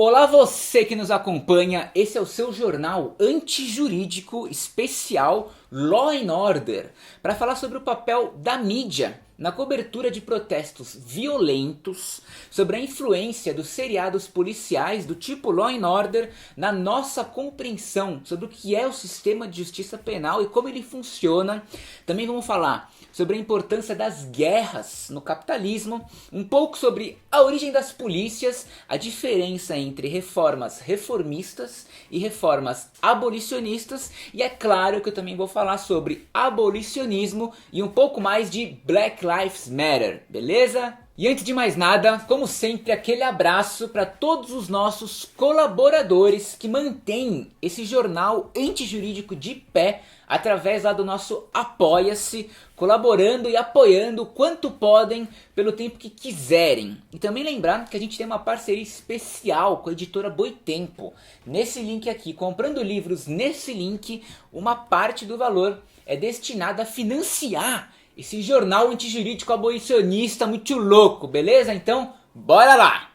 Olá você que nos acompanha, esse é o seu jornal antijurídico especial Law and Order, para falar sobre o papel da mídia na cobertura de protestos violentos, sobre a influência dos seriados policiais do tipo Law and Order na nossa compreensão sobre o que é o sistema de justiça penal e como ele funciona. Também vamos falar sobre a importância das guerras no capitalismo, um pouco sobre a origem das polícias, a diferença entre reformas reformistas e reformas abolicionistas, e é claro que eu também vou falar sobre abolicionismo e um pouco mais de Black Lives Matter, beleza? E antes de mais nada, como sempre, aquele abraço para todos os nossos colaboradores que mantêm esse jornal antijurídico de pé através lá do nosso Apoia-se, colaborando e apoiando o quanto podem pelo tempo que quiserem. E também lembrar que a gente tem uma parceria especial com a editora Boitempo. Nesse link aqui, comprando livros nesse link, uma parte do valor é destinada a financiar esse jornal antijurídico abolicionista muito louco, beleza? Então, bora lá!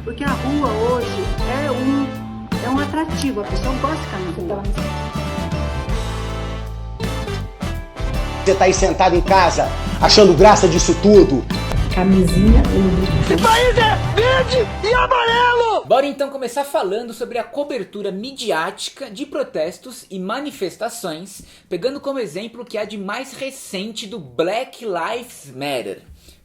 Porque a rua hoje é um atrativo, a pessoa gosta de caminhar. Você tá aí sentado em casa, achando graça disso tudo. Camisinha Esse país é verde e amarelo! Bora então começar falando sobre a cobertura midiática de protestos e manifestações, pegando como exemplo o que há de mais recente do Black Lives Matter.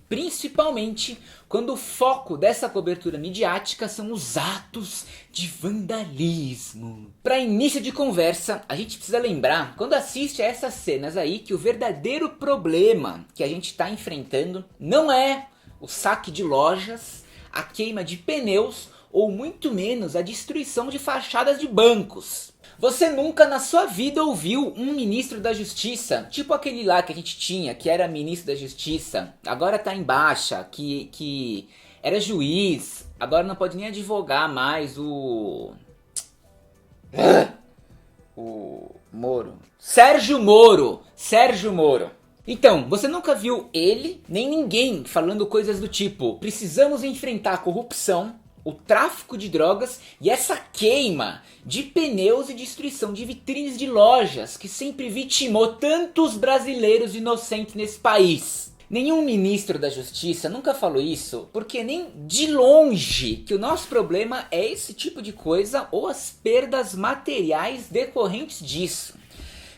Principalmente quando o foco dessa cobertura midiática são os atos de vandalismo. Para início de conversa, a gente precisa lembrar, quando assiste a essas cenas aí, que o verdadeiro problema que a gente está enfrentando não é o saque de lojas, a queima de pneus ou muito menos a destruição de fachadas de bancos. Você nunca na sua vida ouviu um ministro da justiça, tipo aquele lá que a gente tinha, que era ministro da justiça, agora tá em baixa, que era juiz, agora não pode nem advogar mais, o Moro. Sérgio Moro. Então, você nunca viu ele, nem ninguém falando coisas do tipo: precisamos enfrentar a corrupção, o tráfico de drogas e essa queima de pneus e destruição de vitrines de lojas que sempre vitimou tantos brasileiros inocentes nesse país. Nenhum ministro da justiça nunca falou isso, porque nem de longe que o nosso problema é esse tipo de coisa ou as perdas materiais decorrentes disso.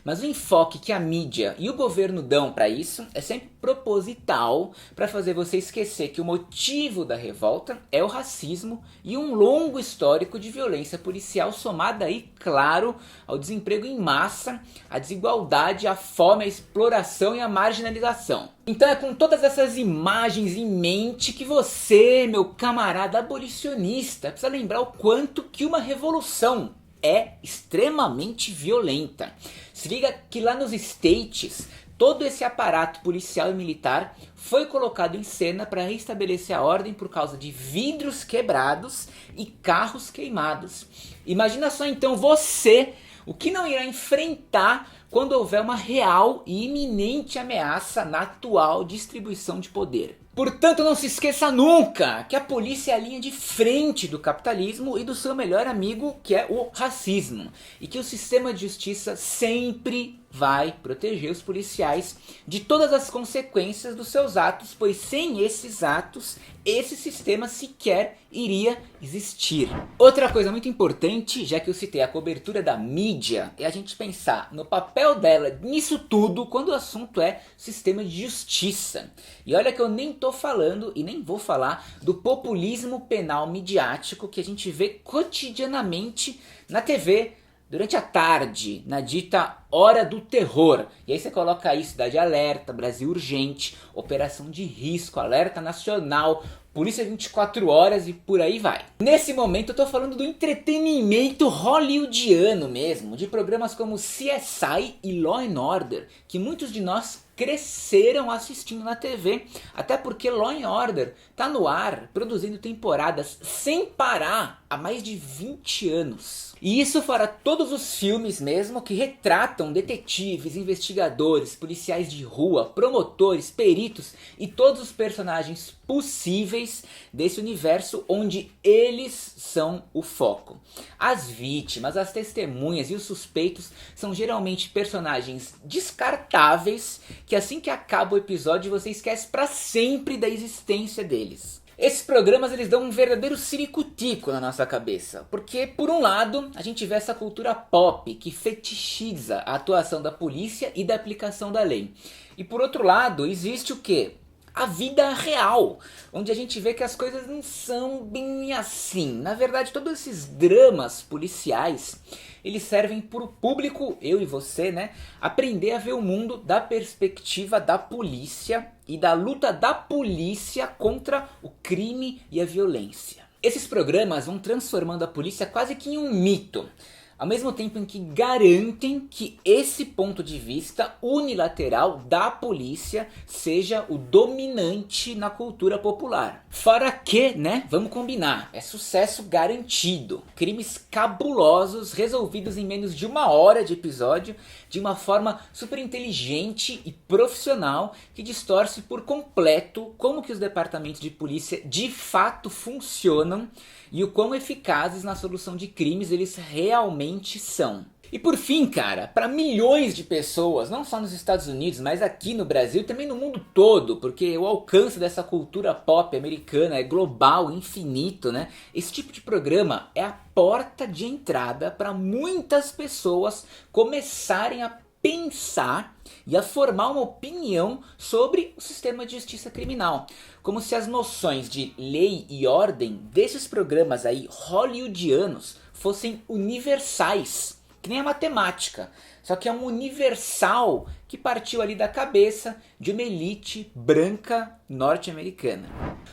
Mas o enfoque que a mídia e o governo dão para isso é sempre proposital, para fazer você esquecer que o motivo da revolta é o racismo e um longo histórico de violência policial, somada aí, claro, ao desemprego em massa, à desigualdade, à fome, à exploração e à marginalização. Então é com todas essas imagens em mente que você, meu camarada abolicionista, precisa lembrar o quanto que uma revolução é extremamente violenta. Se liga que lá nos States, todo esse aparato policial e militar foi colocado em cena para restabelecer a ordem por causa de vidros quebrados e carros queimados. Imagina só então você, o que não irá enfrentar quando houver uma real e iminente ameaça na atual distribuição de poder. Portanto, não se esqueça nunca que a polícia é a linha de frente do capitalismo e do seu melhor amigo, que é o racismo. E que o sistema de justiça sempre vai proteger os policiais de todas as consequências dos seus atos, pois sem esses atos, esse sistema sequer iria existir. Outra coisa muito importante, já que eu citei a cobertura da mídia, é a gente pensar no papel dela nisso tudo quando o assunto é sistema de justiça. E olha que eu nem tô falando e nem vou falar do populismo penal midiático que a gente vê cotidianamente na TV, durante a tarde, na dita Hora do Terror. E aí você coloca aí Cidade Alerta, Brasil Urgente, Operação de Risco, Alerta Nacional, Polícia 24 horas e por aí vai. Nesse momento eu tô falando do entretenimento hollywoodiano mesmo, de programas como CSI e Law & Order, que muitos de nós cresceram assistindo na TV, até porque Law & Order tá no ar, produzindo temporadas sem parar há mais de 20 anos. E isso fora todos os filmes mesmo que retratam detetives, investigadores, policiais de rua, promotores, peritos e todos os personagens possíveis desse universo onde eles são o foco. As vítimas, as testemunhas e os suspeitos são geralmente personagens descartáveis que assim que acaba o episódio você esquece para sempre da existência deles. Esses programas eles dão um verdadeiro ciricutico na nossa cabeça, porque por um lado a gente vê essa cultura pop que fetichiza a atuação da polícia e da aplicação da lei. E por outro lado existe o quê? A vida real, onde a gente vê que as coisas não são bem assim. Na verdade, todos esses dramas policiais, eles servem para o público, eu e você, né, aprender a ver o mundo da perspectiva da polícia e da luta da polícia contra o crime e a violência. Esses programas vão transformando a polícia quase que em um mito, ao mesmo tempo em que garantem que esse ponto de vista unilateral da polícia seja o dominante na cultura popular. Fora que, né, vamos combinar, é sucesso garantido. Crimes cabulosos resolvidos em menos de 1 hora de episódio, de uma forma super inteligente e profissional que distorce por completo como que os departamentos de polícia de fato funcionam e o quão eficazes na solução de crimes eles realmente são. E por fim, cara, para milhões de pessoas, não só nos Estados Unidos, mas aqui no Brasil e também no mundo todo, porque o alcance dessa cultura pop americana é global, infinito, né? Esse tipo de programa é a porta de entrada para muitas pessoas começarem a pensar e a formar uma opinião sobre o sistema de justiça criminal. Como se as noções de lei e ordem desses programas aí hollywoodianos fossem universais, que nem a matemática. Só que é um universal que partiu ali da cabeça de uma elite branca norte-americana.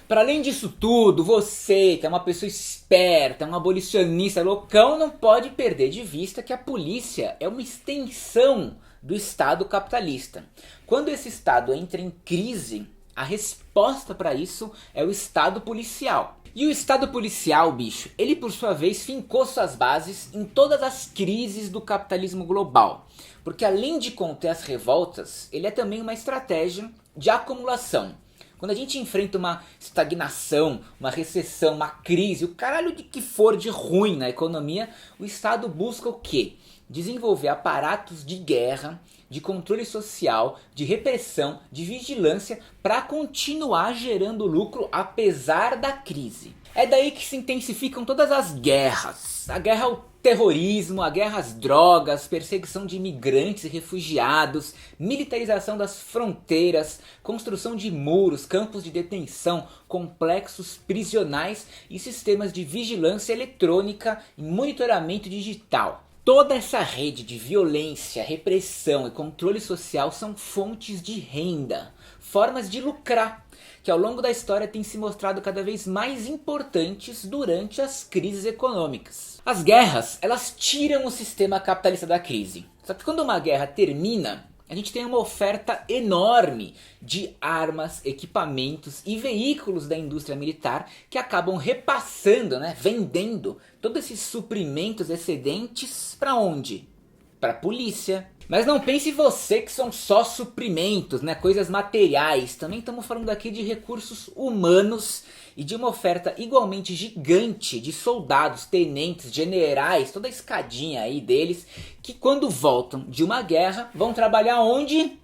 Para além disso tudo, você que é uma pessoa esperta, um abolicionista loucão, não pode perder de vista que a polícia é uma extensão do Estado capitalista. Quando esse Estado entra em crise, a resposta para isso é o Estado policial. E o Estado policial, bicho, ele por sua vez fincou suas bases em todas as crises do capitalismo global. Porque além de conter as revoltas, ele é também uma estratégia de acumulação. Quando a gente enfrenta uma estagnação, uma recessão, uma crise, o caralho de que for de ruim na economia, o Estado busca o quê? Desenvolver aparatos de guerra, de controle social, de repressão, de vigilância para continuar gerando lucro apesar da crise. É daí que se intensificam todas as guerras. A guerra ao terrorismo, a guerra às drogas, perseguição de imigrantes e refugiados, militarização das fronteiras, construção de muros, campos de detenção, complexos prisionais e sistemas de vigilância eletrônica e monitoramento digital. Toda essa rede de violência, repressão e controle social são fontes de renda, formas de lucrar, que ao longo da história têm se mostrado cada vez mais importantes durante as crises econômicas. As guerras, elas tiram o sistema capitalista da crise. Só que quando uma guerra termina, a gente tem uma oferta enorme de armas, equipamentos e veículos da indústria militar que acabam repassando, né, vendendo todos esses suprimentos excedentes para onde? Para a polícia. Mas não pense você que são só suprimentos, né, coisas materiais. Também estamos falando aqui de recursos humanos e de uma oferta igualmente gigante de soldados, tenentes, generais, toda a escadinha aí deles, que quando voltam de uma guerra vão trabalhar onde?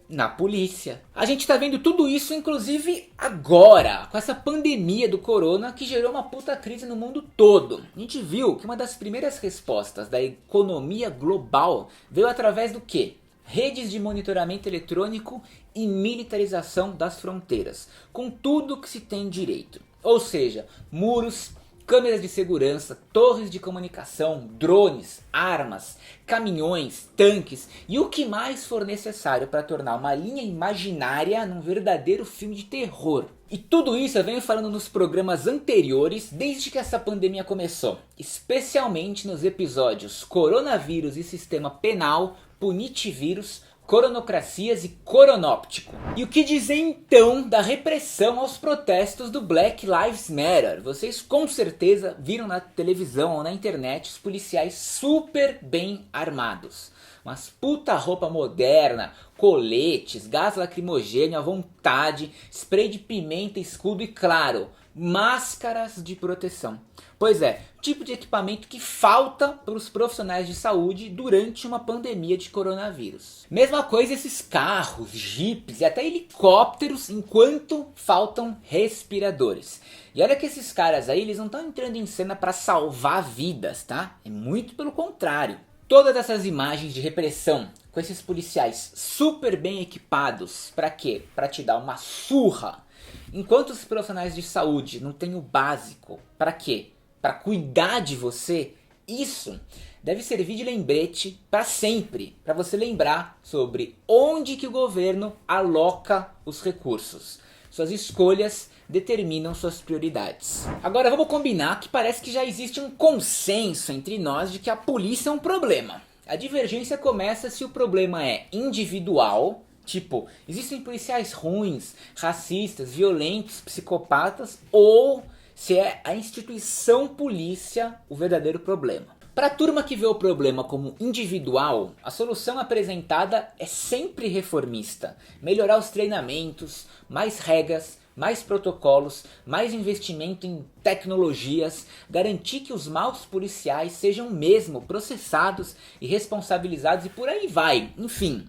Na polícia. A gente tá vendo tudo isso inclusive agora, com essa pandemia do corona que gerou uma puta crise no mundo todo. A gente viu que uma das primeiras respostas da economia global veio através do quê? Redes de monitoramento eletrônico e militarização das fronteiras, com tudo que se tem direito. Ou seja, muros, câmeras de segurança, torres de comunicação, drones, armas, caminhões, tanques e o que mais for necessário para tornar uma linha imaginária num verdadeiro filme de terror. E tudo isso eu venho falando nos programas anteriores desde que essa pandemia começou, especialmente nos episódios Coronavírus e Sistema Penal, Punitivírus, Coronocracias e Coronóptico. E o que dizer então da repressão aos protestos do Black Lives Matter? Vocês com certeza viram na televisão ou na internet os policiais super bem armados. Umas puta roupa moderna, coletes, gás lacrimogêneo à vontade, spray de pimenta, escudo e claro, máscaras de proteção. Pois é, tipo de equipamento que falta para os profissionais de saúde durante uma pandemia de coronavírus. Mesma coisa esses carros, jipes e até helicópteros enquanto faltam respiradores. E olha que esses caras aí, eles não estão entrando em cena para salvar vidas, tá? É muito pelo contrário. Todas essas imagens de repressão com esses policiais super bem equipados, para quê? Para te dar uma surra. Enquanto os profissionais de saúde não têm o básico, para quê? Para cuidar de você, isso deve servir de lembrete para sempre, para você lembrar sobre onde que o governo aloca os recursos. Suas escolhas determinam suas prioridades. Agora vamos combinar que parece que já existe um consenso entre nós de que a polícia é um problema. A divergência começa se o problema é individual, tipo, existem policiais ruins, racistas, violentos, psicopatas, ou se é a instituição polícia o verdadeiro problema. Para a turma que vê o problema como individual, a solução apresentada é sempre reformista. Melhorar os treinamentos, mais regras, mais protocolos, mais investimento em tecnologias, garantir que os maus policiais sejam mesmo processados e responsabilizados e por aí vai. Enfim,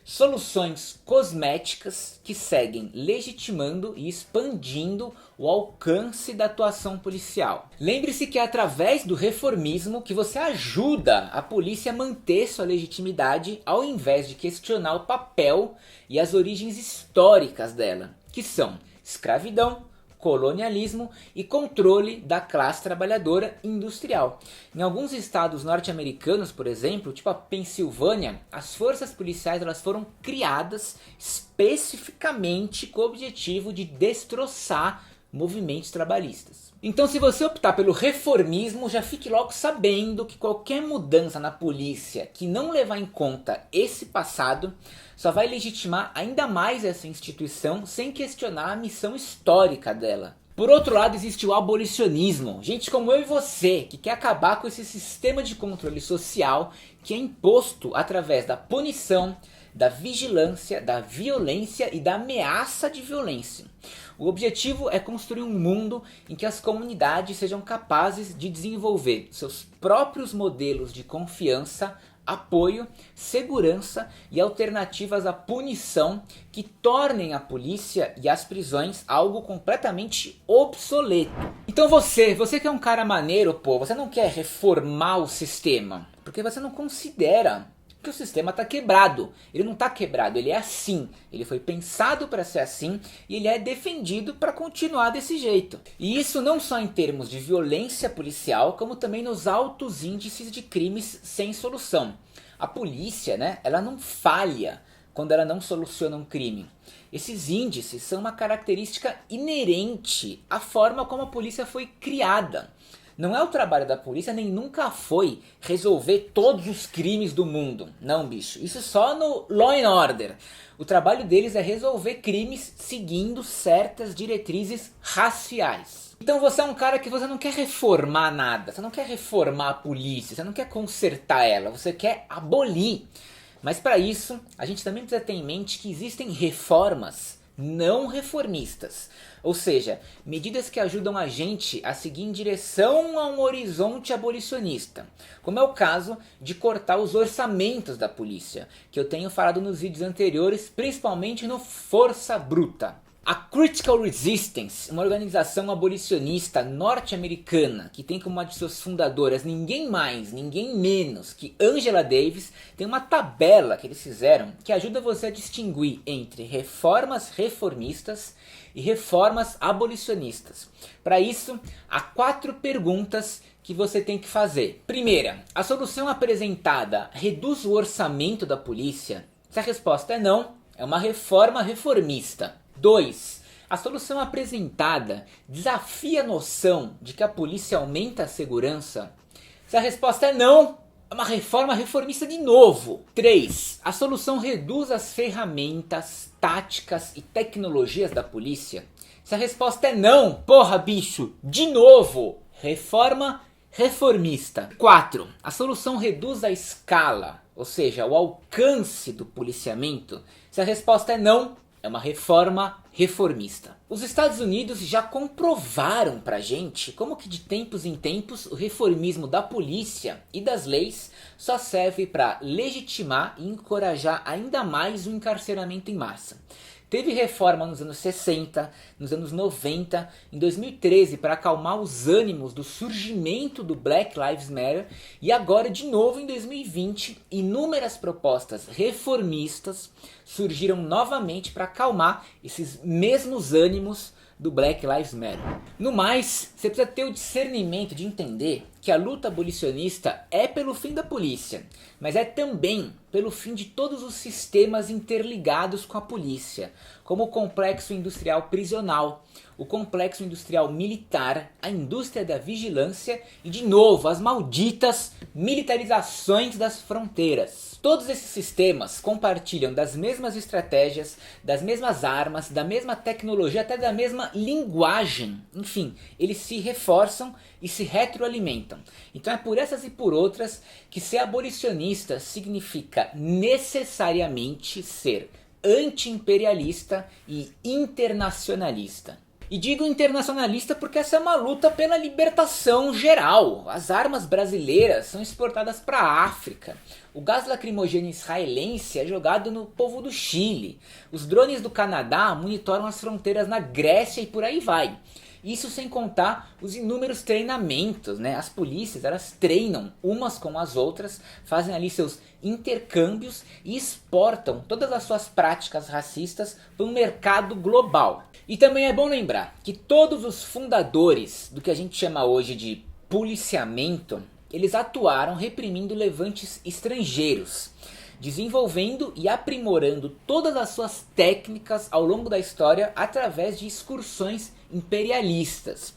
soluções cosméticas que seguem legitimando e expandindo o alcance da atuação policial. Lembre-se que é através do reformismo que você ajuda a polícia a manter sua legitimidade ao invés de questionar o papel e as origens históricas dela, que são escravidão, colonialismo e controle da classe trabalhadora industrial. Em alguns estados norte-americanos, por exemplo, tipo a Pensilvânia, as forças policiais elas foram criadas especificamente com o objetivo de destroçar movimentos trabalhistas. Então, se você optar pelo reformismo, já fique logo sabendo que qualquer mudança na polícia que não levar em conta esse passado só vai legitimar ainda mais essa instituição sem questionar a missão histórica dela. Por outro lado, existe o abolicionismo. Gente como eu e você, que quer acabar com esse sistema de controle social que é imposto através da punição, da vigilância, da violência e da ameaça de violência. O objetivo é construir um mundo em que as comunidades sejam capazes de desenvolver seus próprios modelos de confiança, apoio, segurança e alternativas à punição que tornem a polícia e as prisões algo completamente obsoleto. Então você que é um cara maneiro, pô, você não quer reformar o sistema, porque você não considera que o sistema está quebrado. Ele não está quebrado, ele é assim. Ele foi pensado para ser assim e ele é defendido para continuar desse jeito. E isso não só em termos de violência policial, como também nos altos índices de crimes sem solução. A polícia, né, ela não falha quando ela não soluciona um crime. Esses índices são uma característica inerente à forma como a polícia foi criada. Não é o trabalho da polícia, nem nunca foi, resolver todos os crimes do mundo. Não, bicho. Isso só no Law and Order. O trabalho deles é resolver crimes seguindo certas diretrizes raciais. Então você é um cara que você não quer reformar nada. Você não quer reformar a polícia. Você não quer consertar ela. Você quer abolir. Mas para isso, a gente também precisa ter em mente que existem reformas não reformistas, ou seja, medidas que ajudam a gente a seguir em direção a um horizonte abolicionista, como é o caso de cortar os orçamentos da polícia, que eu tenho falado nos vídeos anteriores, principalmente no Força Bruta. A Critical Resistance, uma organização abolicionista norte-americana que tem como uma de suas fundadoras ninguém mais, ninguém menos que Angela Davis, tem uma tabela que eles fizeram que ajuda você a distinguir entre reformas reformistas e reformas abolicionistas. Para isso, há 4 perguntas que você tem que fazer. Primeira, a solução apresentada reduz o orçamento da polícia? Se a resposta é não, é uma reforma reformista. 2. A solução apresentada desafia a noção de que a polícia aumenta a segurança? Se a resposta é não, é uma reforma reformista de novo. 3. A solução reduz as ferramentas, táticas e tecnologias da polícia? Se a resposta é não, porra bicho, de novo, reforma reformista. 4. A solução reduz a escala, ou seja, o alcance do policiamento? Se a resposta é não, é uma reforma reformista. Os Estados Unidos já comprovaram pra gente como que de tempos em tempos o reformismo da polícia e das leis só serve para legitimar e encorajar ainda mais o encarceramento em massa. Teve reforma nos anos 60, nos anos 90, em 2013 para acalmar os ânimos do surgimento do Black Lives Matter e agora de novo em 2020 inúmeras propostas reformistas surgiram novamente para acalmar esses mesmos ânimos do Black Lives Matter. No mais, você precisa ter o discernimento de entender que a luta abolicionista é pelo fim da polícia, mas é também pelo fim de todos os sistemas interligados com a polícia, como o complexo industrial prisional, o complexo industrial militar, a indústria da vigilância e, de novo, as malditas militarizações das fronteiras. Todos esses sistemas compartilham das mesmas estratégias, das mesmas armas, da mesma tecnologia, até da mesma linguagem. Enfim, eles se reforçam e se retroalimentam. Então é por essas e por outras que ser abolicionista significa necessariamente ser anti-imperialista e internacionalista. E digo internacionalista porque essa é uma luta pela libertação geral. As armas brasileiras são exportadas para a África. O gás lacrimogêneo israelense é jogado no povo do Chile. Os drones do Canadá monitoram as fronteiras na Grécia e por aí vai. Isso sem contar os inúmeros treinamentos, né? As polícias, elas treinam umas com as outras, fazem ali seus intercâmbios e exportam todas as suas práticas racistas para um mercado global. E também é bom lembrar que todos os fundadores do que a gente chama hoje de policiamento, eles atuaram reprimindo levantes estrangeiros, desenvolvendo e aprimorando todas as suas técnicas ao longo da história através de excursões imperialistas.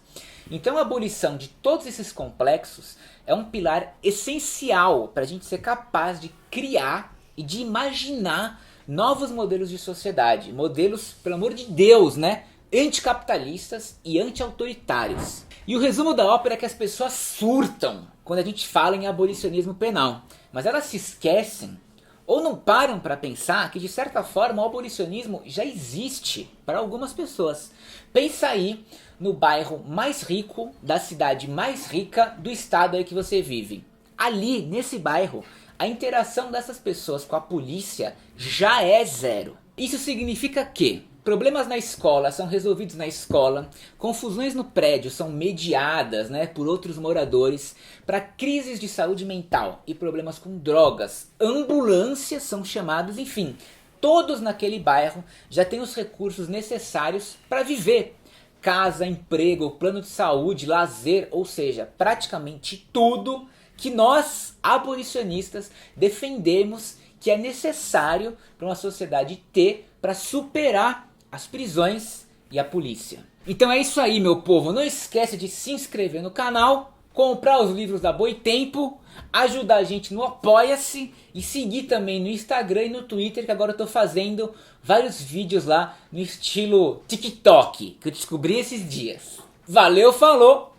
Então a abolição de todos esses complexos é um pilar essencial para a gente ser capaz de criar e de imaginar novos modelos de sociedade, modelos, pelo amor de Deus, né, anticapitalistas e anti-autoritários. E o resumo da ópera é que as pessoas surtam quando a gente fala em abolicionismo penal, mas elas se esquecem ou não param para pensar que de certa forma o abolicionismo já existe para algumas pessoas. Pensa aí no bairro mais rico da cidade mais rica do estado aí que você vive. Ali, nesse bairro, a interação dessas pessoas com a polícia já é zero. Isso significa que problemas na escola são resolvidos na escola, confusões no prédio são mediadas, né, por outros moradores, para crises de saúde mental e problemas com drogas, ambulâncias são chamadas, enfim, todos naquele bairro já têm os recursos necessários para viver. Casa, emprego, plano de saúde, lazer, ou seja, praticamente tudo que nós, abolicionistas, defendemos que é necessário para uma sociedade ter para superar as prisões e a polícia. Então é isso aí, meu povo. Não esquece de se inscrever no canal, comprar os livros da Boitempo, ajudar a gente no Apoia-se e seguir também no Instagram e no Twitter, que agora eu tô fazendo vários vídeos lá no estilo TikTok, que eu descobri esses dias. Valeu, falou!